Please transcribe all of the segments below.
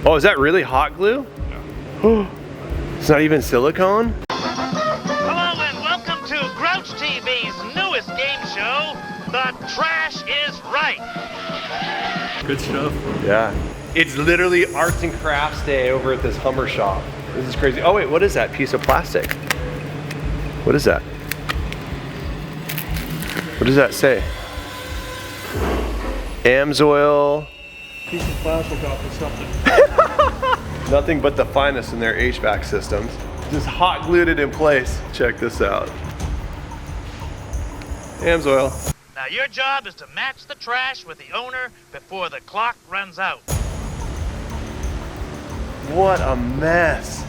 Oh, is that really hot glue? No. It's not even silicone? Hello and welcome to Grouch TV's newest game show, The Trash is Right. Good stuff. Yeah. It's literally arts and crafts day over at this Hummer shop. This is crazy. Oh wait, what is that piece of plastic? What is that? What does that say? Amsoil. Piece of plastic off of something. Nothing but the finest in their HVAC systems. Just hot glued it in place. Check this out. Amsoil. Now your job is to match the trash with the owner before the clock runs out. What a mess.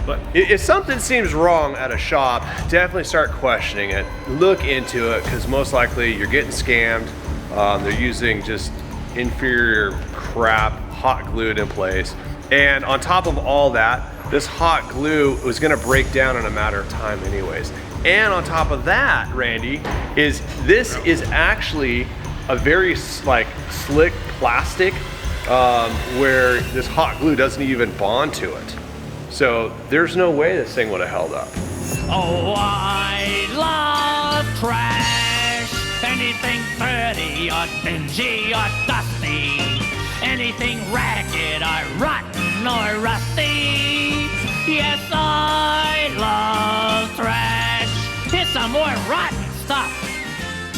But If something seems wrong at a shop, definitely start questioning it. Look into it, because most likely you're getting scammed. They're using just inferior crap, hot glued in place. And on top of all that, this hot glue was gonna break down in a matter of time anyways. And on top of that, Randy, is this is actually a very slick plastic where this hot glue doesn't even bond to it. So there's no way this thing would have held up. Oh, I love trash. Anything dirty or dingy or dusty. Anything ragged or rotten or rusty. Yes, I love trash. Here's some more rotten stuff.